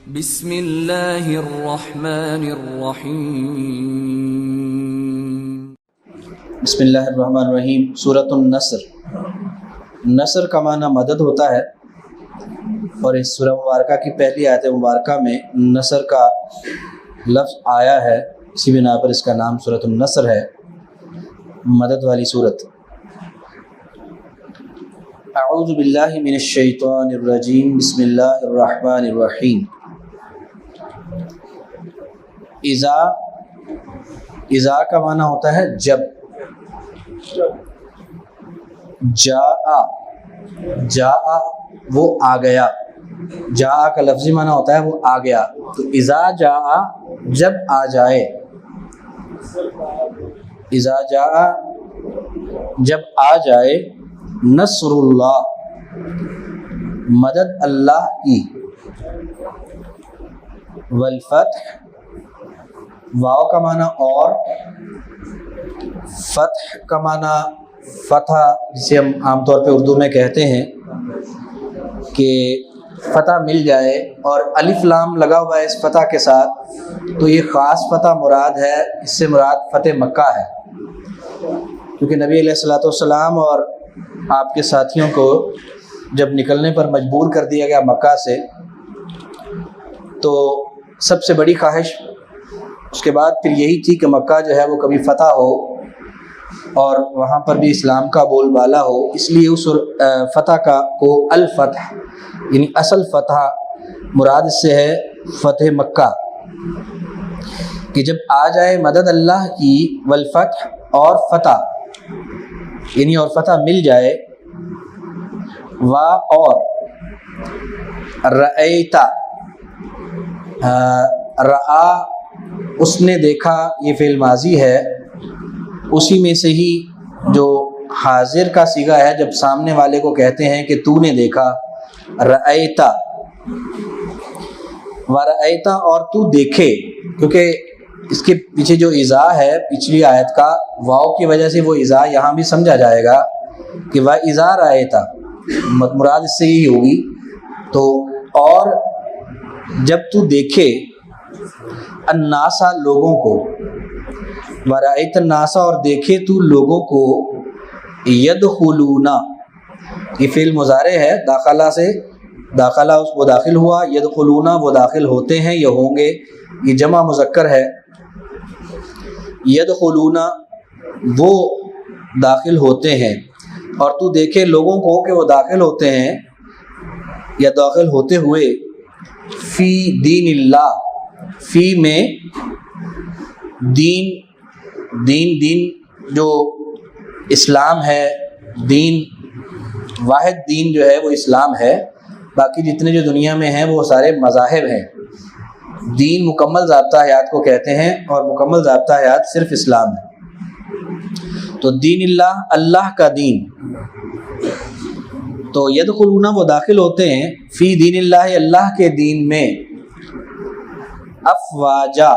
بسم اللہ الرحمن الرحیم۔ بسم اللہ الرحمن الرحیم۔ سورۃ النصر۔ نصر کا معنی مدد ہوتا ہے، اور اس سورہ مبارکہ کی پہلی آیت مبارکہ میں نصر کا لفظ آیا ہے، اسی بنا پر اس کا نام سورۃ النصر ہے، مدد والی صورت۔ اعوذ باللہ من الشیطان الرجیم، بسم اللہ الرحمن الرحیم۔ اذا کا معنی ہوتا ہے جب۔ جاء وہ آ گیا، جاء کا لفظی معنی ہوتا ہے وہ آ گیا، تو اذا جاء جب آ جائے، اذا جاء جب آ جائے، نصر اللہ مدد اللہ کی، والفتح واو کا معنی اور، فتح کا معنی فتح، جسے ہم عام طور پہ اردو میں کہتے ہیں کہ فتح مل جائے، اور الف لام لگا ہوا ہے اس فتح کے ساتھ، تو یہ خاص فتح مراد ہے، اس سے مراد فتح مکہ ہے، کیونکہ نبی علیہ الصلوۃ والسلام اور آپ کے ساتھیوں کو جب نکلنے پر مجبور کر دیا گیا مکہ سے، تو سب سے بڑی خواہش اس کے بعد پھر یہی تھی کہ مکہ جو ہے وہ کبھی فتح ہو اور وہاں پر بھی اسلام کا بول بالا ہو، اس لیے اس فتح کا کو الفتح یعنی اصل فتح مراد اس سے ہے فتح مکہ، کہ جب آ جائے مدد اللہ کی، والفتح اور فتح یعنی اور فتح مل جائے، اور رأیتا رآ اس نے دیکھا، یہ فعل ماضی ہے، اسی میں سے ہی جو حاضر کا صیغہ ہے، جب سامنے والے کو کہتے ہیں کہ تو نے دیکھا، رأیتا ورأیتا اور تو دیکھے، کیونکہ اس کے پیچھے جو اذا ہے پچھلی آیت کا واو کی وجہ سے وہ اذا یہاں بھی سمجھا جائے گا کہ وَإِذَا رَأَيْتَ مراد اس سے ہی ہوگی، تو اور جب تو دیکھے الناس لوگوں کو، وَرَأَيْتَ النَّاسَ اور دیکھے تو لوگوں کو، يَدْخُلُونَ یہ فعل مضارع ہے، داخلہ سے، داخلہ وہ داخل ہوا، يَدْخُلُونَ وہ داخل ہوتے ہیں یا ہوں گے، یہ جمع مذکر ہے، يَدْخُلُونَ وہ داخل ہوتے ہیں، اور تو دیکھے لوگوں کو کہ وہ داخل ہوتے ہیں یا داخل ہوتے ہوئے، فی دین اللہ فی میں دین جو اسلام ہے، دین واحد دین جو ہے وہ اسلام ہے، باقی جتنے جو دنیا میں ہیں وہ سارے مذاہب ہیں، دین مکمل ضابطہ حیات کو کہتے ہیں، اور مکمل ضابطہ حیات صرف اسلام ہے، تو دین اللہ اللہ کا دین، تو یدخلون وہ داخل ہوتے ہیں، فی دین اللہ اللہ کے دین میں، افواجا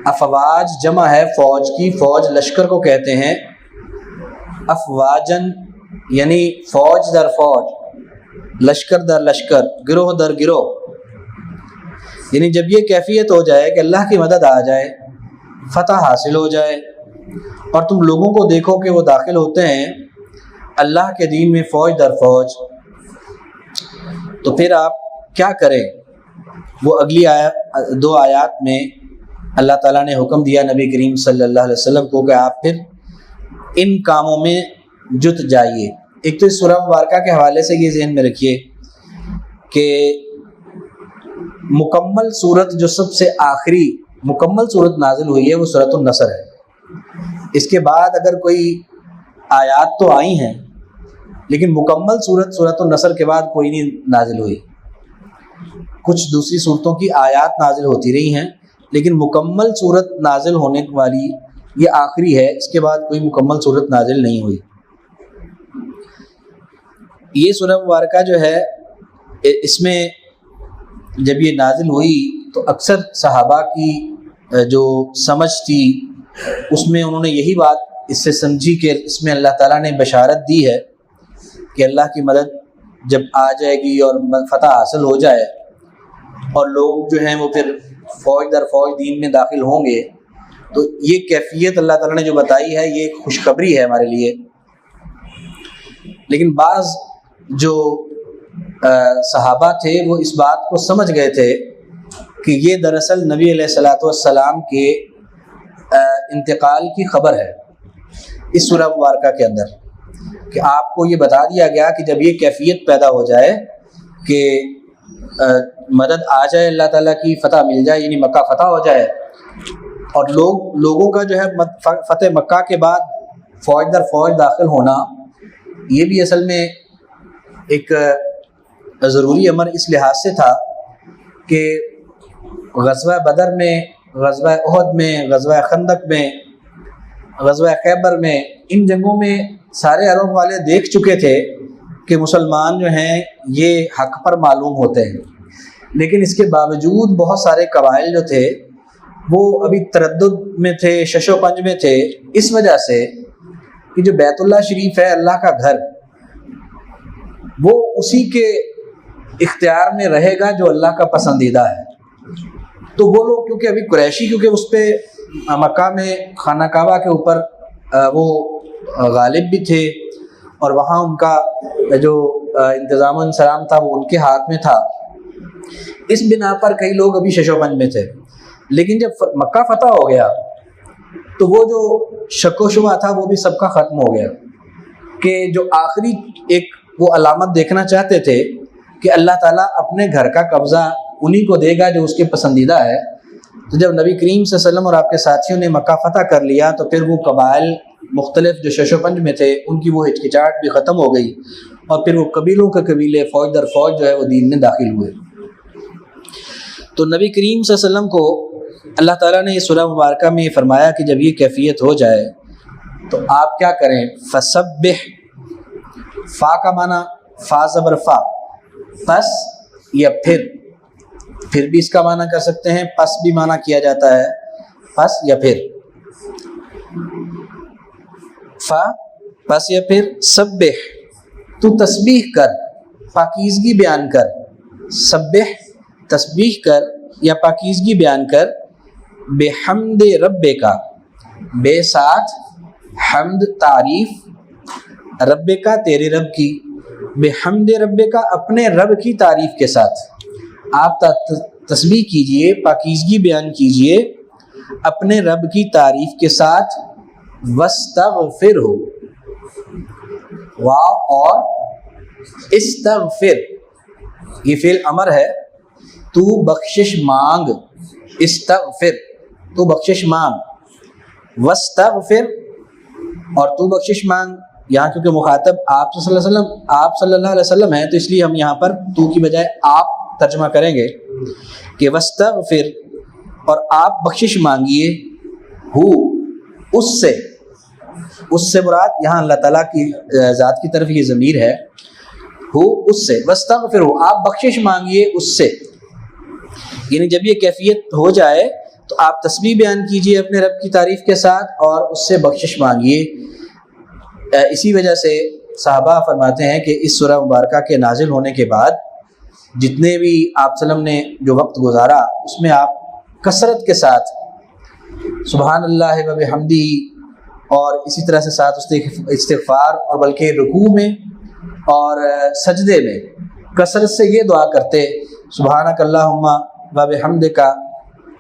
افواج جمع ہے فوج کی، فوج لشکر کو کہتے ہیں، افواجن یعنی فوج در فوج، لشکر در لشکر، گروہ در گروہ، یعنی جب یہ کیفیت ہو جائے کہ اللہ کی مدد آ جائے، فتح حاصل ہو جائے، اور تم لوگوں کو دیکھو کہ وہ داخل ہوتے ہیں اللہ کے دین میں فوج در فوج، تو پھر آپ کیا کریں؟ وہ اگلی دو آیات میں اللہ تعالیٰ نے حکم دیا نبی کریم صلی اللہ علیہ وسلم کو کہ آپ پھر ان کاموں میں جت جائیے۔ ایک تو اس سورہ مبارکہ کے حوالے سے یہ ذہن میں رکھیے کہ مکمل صورت جو سب سے آخری مکمل صورت نازل ہوئی ہے وہ سورۃ النصر ہے، اس کے بعد اگر کوئی آیات تو آئی ہیں، لیکن مکمل صورت سورۃ النصر کے بعد کوئی نہیں نازل ہوئی، کچھ دوسری صورتوں کی آیات نازل ہوتی رہی ہیں، لیکن مکمل صورت نازل ہونے والی یہ آخری ہے، اس کے بعد کوئی مکمل صورت نازل نہیں ہوئی۔ یہ سورہ مبارکہ جو ہے، اس میں جب یہ نازل ہوئی تو اکثر صحابہ کی جو سمجھ تھی اس میں انہوں نے یہی بات اس سے سمجھی کہ اس میں اللہ تعالیٰ نے بشارت دی ہے کہ اللہ کی مدد جب آ جائے گی اور فتح حاصل ہو جائے اور لوگ جو ہیں وہ پھر فوج در فوج دین میں داخل ہوں گے. تو یہ کیفیت اللہ تعالیٰ نے جو بتائی ہے یہ ایک خوشخبری ہے ہمارے لیے. لیکن بعض جو صحابہ تھے وہ اس بات کو سمجھ گئے تھے کہ یہ دراصل نبی علیہ الصلوۃ والسلام کے انتقال کی خبر ہے اس سورہ مبارکہ کے اندر، کہ آپ کو یہ بتا دیا گیا کہ جب یہ کیفیت پیدا ہو جائے کہ مدد آ جائے، اللہ تعالیٰ کی فتح مل جائے، یعنی مکہ فتح ہو جائے، اور لوگوں کا جو ہے فتح مکہ کے بعد فوج در فوج داخل ہونا، یہ بھی اصل میں ایک ضروری امر اس لحاظ سے تھا کہ غزوہ بدر میں، غزوہ احد میں، غزوہ خندق میں، غزوہ خیبر میں، ان جنگوں میں سارے عرب والے دیکھ چکے تھے کہ مسلمان جو ہیں یہ حق پر معلوم ہوتے ہیں، لیکن اس کے باوجود بہت سارے قبائل جو تھے وہ ابھی تردد میں تھے، شش و پنج میں تھے، اس وجہ سے کہ جو بیت اللہ شریف ہے اللہ کا گھر، وہ اسی کے اختیار میں رہے گا جو اللہ کا پسندیدہ ہے. تو وہ لوگ کیونکہ ابھی قریشی کیونکہ اس پہ مکہ میں خانہ کعبہ کے اوپر وہ غالب بھی تھے، اور وہاں ان کا جو انتظام و انصرام تھا وہ ان کے ہاتھ میں تھا، اس بنا پر کئی لوگ ابھی شش و پنج میں تھے. لیکن جب مکہ فتح ہو گیا تو وہ جو شک و شبہ تھا وہ بھی سب کا ختم ہو گیا، کہ جو آخری ایک وہ علامت دیکھنا چاہتے تھے کہ اللہ تعالیٰ اپنے گھر کا قبضہ انہی کو دے گا جو اس کے پسندیدہ ہے. تو جب نبی کریم صلی اللہ علیہ وسلم اور آپ کے ساتھیوں نے مکہ فتح کر لیا تو پھر وہ قبائل مختلف جو شش و پنج میں تھے ان کی وہ ہچکچاہٹ بھی ختم ہو گئی، اور پھر وہ قبیلوں کے قبیلے فوج در فوج جو ہے وہ دین میں داخل ہوئے. تو نبی کریم صلی اللہ علیہ وسلم کو اللہ تعالیٰ نے اس سورہ مبارکہ میں یہ فرمایا کہ جب یہ کیفیت ہو جائے تو آپ کیا کریں؟ فسبح، فا کا معنی فا زبر فا، پس یا پھر بھی اس کا معنی کر سکتے ہیں، پس بھی معنی کیا جاتا ہے، پس یا پھر، فا پس یا پھر، سبح تو تسبیح کر، پاکیزگی بیان کر، سبح تسبیح کر یا پاکیزگی بیان کر، بحمد رب کا، بے ساتھ حمد تعریف، رب کا تیرے رب کی، بحمد رب کا اپنے رب کی تعریف کے ساتھ. آپ تسبیح کیجئے، پاکیزگی بیان کیجئے اپنے رب کی تعریف کے ساتھ. واستغفر ہو، واو اور استغفر یہ فعل امر ہے، تو بخشش مانگ، استغفر تو بخشش مانگ، واستغفر اور تو بخشش مانگ. یہاں کیونکہ مخاطب آپ صلی اللہ علیہ وسلم ہیں تو اس لیے ہم یہاں پر تو کی بجائے آپ ترجمہ کریں گے کہ واستغفر، اور آپ بخشش مانگیے، ہو اس سے مراد یہاں اللہ تعالیٰ کی ذات کی طرف یہ ضمیر ہے، ہو اس سے، واستغفر ہو آپ بخشش مانگیے اس سے. یعنی جب یہ کیفیت ہو جائے تو آپ تسبیح بیان کیجئے اپنے رب کی تعریف کے ساتھ اور اس سے بخشش مانگیے. اسی وجہ سے صحابہ فرماتے ہیں کہ اس سورہ مبارکہ کے نازل ہونے کے بعد جتنے بھی آپ صلی اللہ علیہ وسلم نے جو وقت گزارا اس میں آپ کثرت کے ساتھ سبحان اللہ و بحمدہ اور اسی طرح سے ساتھ استغفار، اور بلکہ رکوع میں اور سجدے میں کثرت سے یہ دعا کرتے، سبحانک اللہم و بحمدک،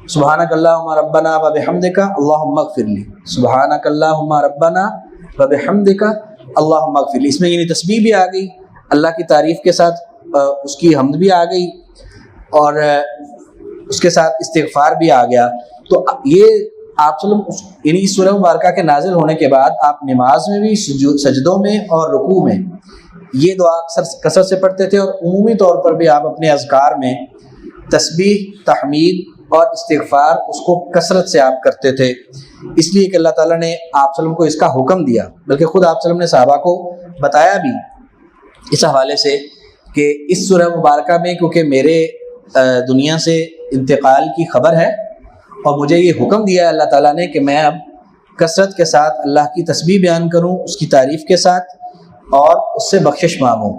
سبحانک اللہم ربنا و بحمدک اللہم اغفر لی، سبحانک اللہم ربنا و بحمدک اللہم اغفر لی. اس میں یعنی تسبیح بھی آ گئی، اللہ کی تعریف کے ساتھ اس کی حمد بھی آ گئی، اور اس کے ساتھ استغفار بھی آ گیا. تو یہ آپ صلی اللہ علیہ وسلم یعنی اس سورہ مبارکہ کے نازل ہونے کے بعد آپ نماز میں بھی، سجدوں میں اور رکوع میں یہ دعا کثرت سے پڑھتے تھے، اور عمومی طور پر بھی آپ اپنے اذکار میں تسبیح، تحمید اور استغفار اس کو کثرت سے آپ کرتے تھے. اس لیے کہ اللہ تعالیٰ نے آپ صلی اللہ علیہ وسلم کو اس کا حکم دیا، بلکہ خود آپ صلی اللہ علیہ وسلم نے صحابہ کو بتایا بھی اس حوالے سے کہ اس سورہ مبارکہ میں کیونکہ میرے دنیا سے انتقال کی خبر ہے اور مجھے یہ حکم دیا ہے اللہ تعالیٰ نے کہ میں اب کثرت کے ساتھ اللہ کی تسبیح بیان کروں اس کی تعریف کے ساتھ اور اس سے بخشش مانگوں،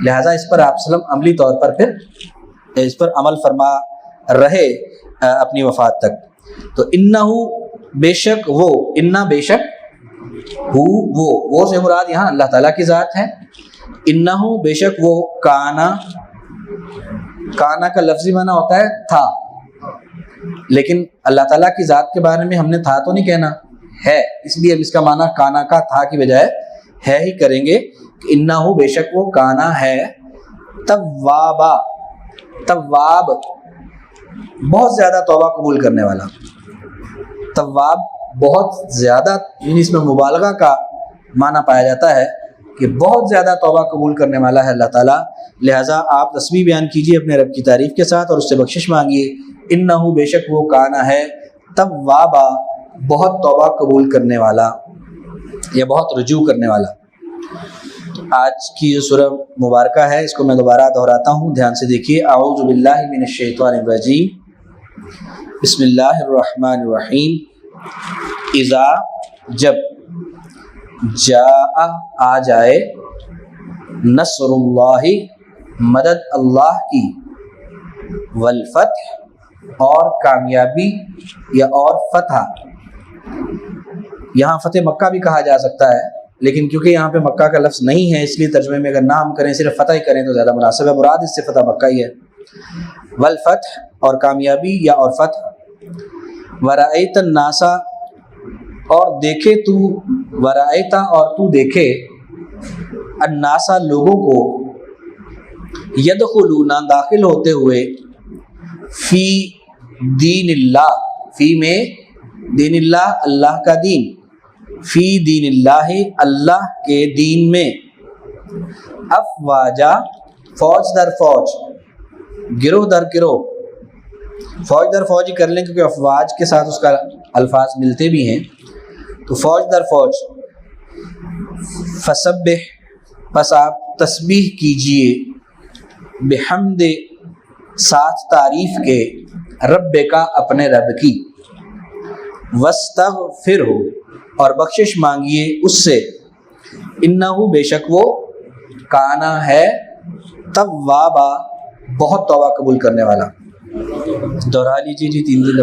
لہٰذا اس پر آپ صلی اللہ علیہ وسلم عملی طور پر پھر اس پر عمل فرما رہے اپنی وفات تک. تو انہو بے شک وہ، انا بے شک، وہ سے مراد یہاں اللہ تعالیٰ کی ذات ہے. انہو بے شک وہ، کانا کا لفظی معنی ہوتا ہے تھا، لیکن اللہ تعالیٰ کی ذات کے بارے میں ہم نے تھا تو نہیں کہنا ہے، اس لیے اب اس کا معنی کانا کا تھا کی بجائے ہے ہی کریں گے. کہ انہو بے شک وہ، کانا ہے، توابا، تواب بہت زیادہ توبہ قبول کرنے والا. تواب بہت زیادہ، یعنی اس میں مبالغہ کا معنی پایا جاتا ہے کہ بہت زیادہ توبہ قبول کرنے والا ہے اللہ تعالیٰ. لہٰذا آپ تسبیح بیان کیجئے اپنے رب کی تعریف کے ساتھ اور اس سے بخشش مانگیے. انہو بے شک وہ، کانا ہے، توابا بہت توبہ قبول کرنے والا یا بہت رجوع کرنے والا. آج کی جو سورہ مبارکہ ہے اس کو میں دوبارہ دہراتا ہوں، دھیان سے دیکھیے. اعوذ باللہ من الشیطان الرجیم، بسم اللہ الرحمن الرحیم. اذا جب، جاء آ جائے، نصر اللہ مدد اللہ کی، والفتح اور کامیابی یا اور فتح. یہاں فتح مکہ بھی کہا جا سکتا ہے، لیکن کیونکہ یہاں پہ مکہ کا لفظ نہیں ہے اس لیے ترجمے میں اگر نام کریں صرف فتح ہی کریں تو زیادہ مناسب ہے. مراد اس سے فتح مکہ ہی ہے. والفتح اور کامیابی یا اور فتح. ورأیت الناس اور دیکھے تو، ورأیت اور تو دیکھے، الناس لوگوں کو، یدخلون داخل ہوتے ہوئے، فی دین اللہ، فی میں دین اللہ اللہ کا دین، فی دین اللہ اللہ کے دین میں، افواجا فوج در فوج، گروہ در گروہ. فوج در فوج ہی کر لیں کیونکہ افواج کے ساتھ اس کا الفاظ ملتے بھی ہیں، تو فوج در فوج. فسبح پس آپ تسبیح کیجئے، بحمد ساتھ تعریف کے، رب کا اپنے رب کی، واستغفرہ اور بخشش مانگیے اس سے، انہو بے شک وہ، کانا ہے، توابا بہت توبہ قبول کرنے والا. دوہرا لیجیے جی 3 دن.